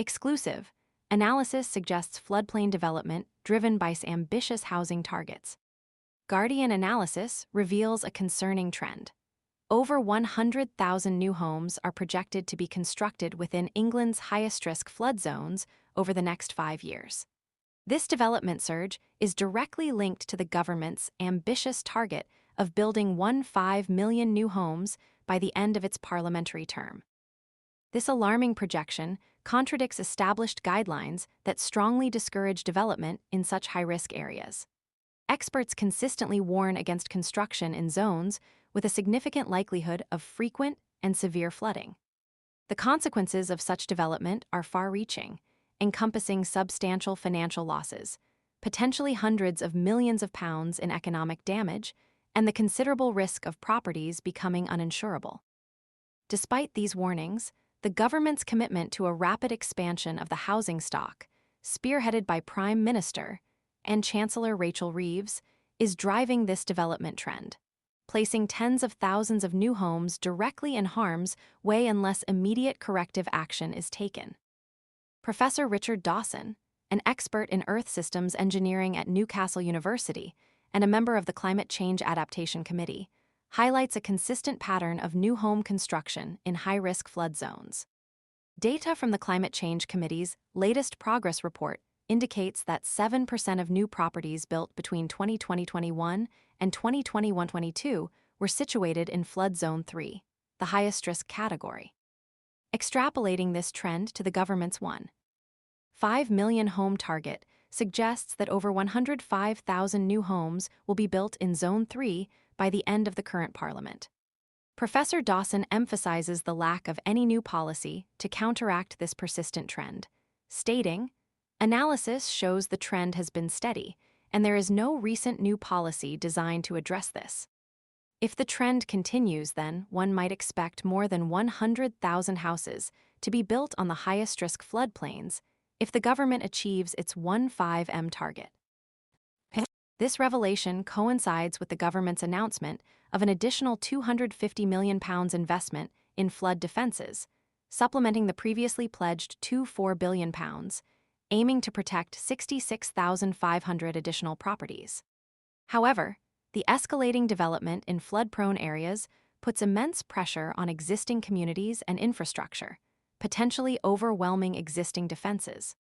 Exclusive. Analysis suggests floodplain development driven by ambitious housing targets. Guardian analysis reveals a concerning trend. Over 100,000 new homes are projected to be constructed within England's highest-risk flood zones over the next 5 years. This development surge is directly linked to the government's ambitious target of building 1.5 million new homes by the end of its parliamentary term. This alarming projection contradicts established guidelines that strongly discourage development in such high-risk areas. Experts consistently warn against construction in zones with a significant likelihood of frequent and severe flooding. The consequences of such development are far-reaching, encompassing substantial financial losses, potentially hundreds of millions of pounds in economic damage, and the considerable risk of properties becoming uninsurable. Despite these warnings, the government's commitment to a rapid expansion of the housing stock, spearheaded by Prime Minister and Chancellor Rachel Reeves, is driving this development trend, placing tens of thousands of new homes directly in harm's way unless immediate corrective action is taken. Professor Richard Dawson, an expert in Earth systems engineering at Newcastle University and a member of the Climate Change Adaptation Committee, highlights a consistent pattern of new home construction in high-risk flood zones. Data from the Climate Change Committee's latest progress report indicates that 7% of new properties built between 2020-21 and 2021-22 were situated in Flood Zone 3, the highest-risk category. Extrapolating this trend to the government's 1.5 million home target suggests that over 105,000 new homes will be built in Zone 3 by the end of the current Parliament. Professor Dawson emphasizes the lack of any new policy to counteract this persistent trend, stating, "Analysis shows the trend has been steady, and there is no recent new policy designed to address this. If the trend continues, then one might expect more than 100,000 houses to be built on the highest-risk floodplains if the government achieves its 1.5 M target." This revelation coincides with the government's announcement of an additional £250 million investment in flood defences, supplementing the previously pledged £4 billion, aiming to protect 66,500 additional properties. However, the escalating development in flood-prone areas puts immense pressure on existing communities and infrastructure, potentially overwhelming existing defenses.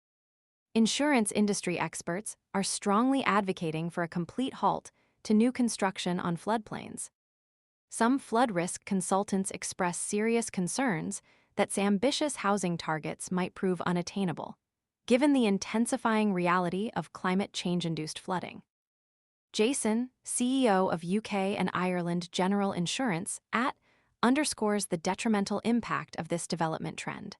Insurance industry experts are strongly advocating for a complete halt to new construction on floodplains. Some flood risk consultants express serious concerns that ambitious housing targets might prove unattainable, given the intensifying reality of climate change-induced flooding. Jason, CEO of UK and Ireland General Insurance, underscores the detrimental impact of this development trend.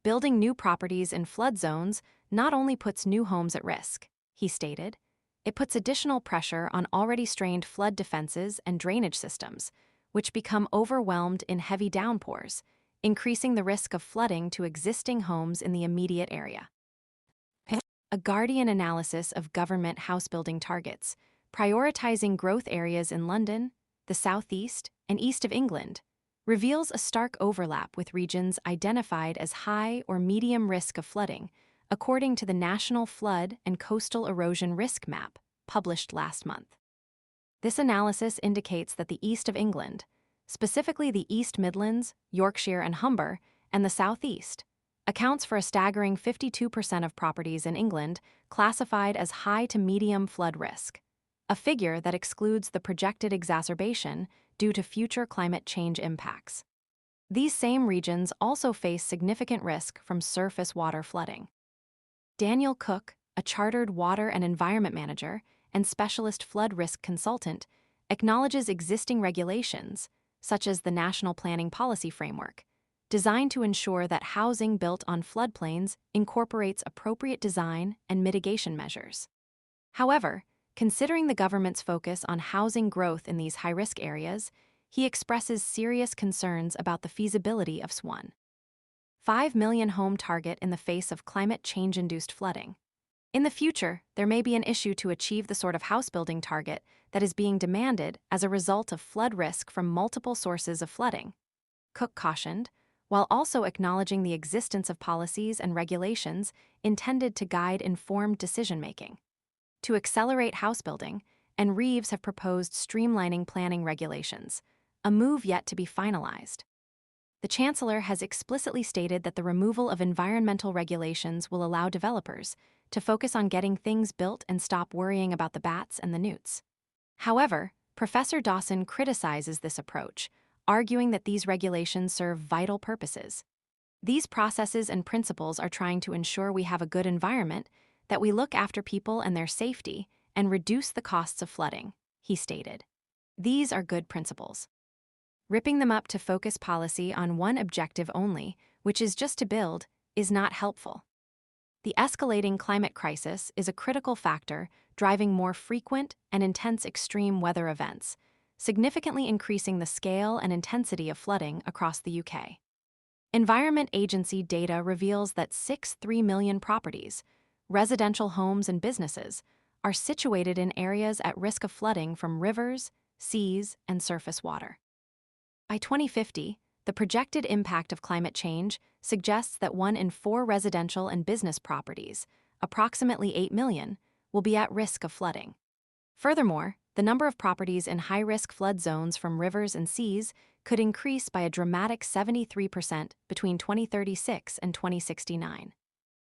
Building new properties in flood zones not only puts new homes at risk, he stated, it puts additional pressure on already strained flood defenses and drainage systems, which become overwhelmed in heavy downpours, increasing the risk of flooding to existing homes in the immediate area. A Guardian analysis of government house-building targets, prioritizing growth areas in London, the southeast, and east of England, reveals a stark overlap with regions identified as high or medium risk of flooding, according to the National Flood and Coastal Erosion Risk Map, published last month. This analysis indicates that the east of England, specifically the East Midlands, Yorkshire and Humber, and the southeast, accounts for a staggering 52% of properties in England classified as high to medium flood risk, a figure that excludes the projected exacerbation due to future climate change impacts. These same regions also face significant risk from surface water flooding. Daniel Cook, a chartered water and environment manager and specialist flood risk consultant, acknowledges existing regulations, such as the National Planning Policy Framework, designed to ensure that housing built on floodplains incorporates appropriate design and mitigation measures. However, considering the government's focus on housing growth in these high-risk areas, he expresses serious concerns about the feasibility of S1.5 million home target in the face of climate change-induced flooding. In the future, there may be an issue to achieve the sort of house-building target that is being demanded as a result of flood risk from multiple sources of flooding. Cook cautioned, while also acknowledging the existence of policies and regulations intended to guide informed decision-making. To accelerate house building, and Reeves have proposed streamlining planning regulations, a move yet to be finalized. The Chancellor has explicitly stated that the removal of environmental regulations will allow developers to focus on getting things built and stop worrying about the bats and the newts. However, Professor Dawson criticizes this approach, arguing that these regulations serve vital purposes. These processes and principles are trying to ensure we have a good environment, that we look after people and their safety, and reduce the costs of flooding, he stated. These are good principles. Ripping them up to focus policy on one objective only, which is just to build, is not helpful. The escalating climate crisis is a critical factor driving more frequent and intense extreme weather events, significantly increasing the scale and intensity of flooding across the UK. Environment Agency data reveals that 6.3 million properties, residential homes and businesses, are situated in areas at risk of flooding from rivers, seas, and surface water. By 2050, the projected impact of climate change suggests that 1 in 4 residential and business properties, approximately 8 million, will be at risk of flooding. Furthermore, the number of properties in high-risk flood zones from rivers and seas could increase by a dramatic 73% between 2036 and 2069.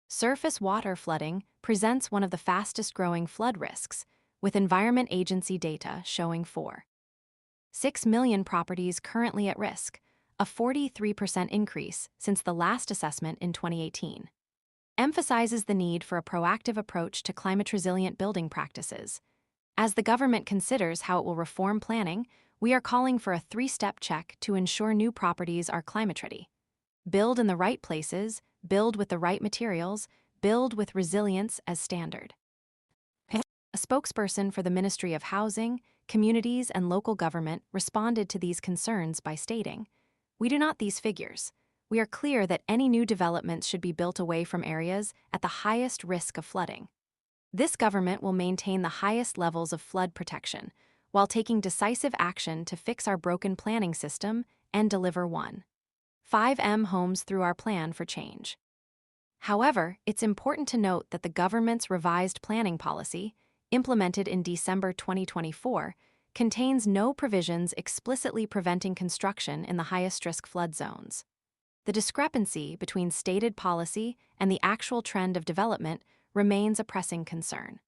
Surface water flooding presents one of the fastest-growing flood risks, with Environment Agency data showing 4.6 million properties currently at risk, a 43% increase since the last assessment in 2018. Emphasizes the need for a proactive approach to climate-resilient building practices. As the government considers how it will reform planning, we are calling for a 3-step check to ensure new properties are climate-ready. Build in the right places, build with the right materials, build with resilience as standard. A spokesperson for the Ministry of Housing, Communities and Local Government responded to these concerns by stating, "We do not these figures. We are clear that any new developments should be built away from areas at the highest risk of flooding. This government will maintain the highest levels of flood protection, while taking decisive action to fix our broken planning system and deliver 1.5 homes through our plan for change." However, it's important to note that the government's revised planning policy, implemented in December 2024, contains no provisions explicitly preventing construction in the highest-risk flood zones. The discrepancy between stated policy and the actual trend of development remains a pressing concern.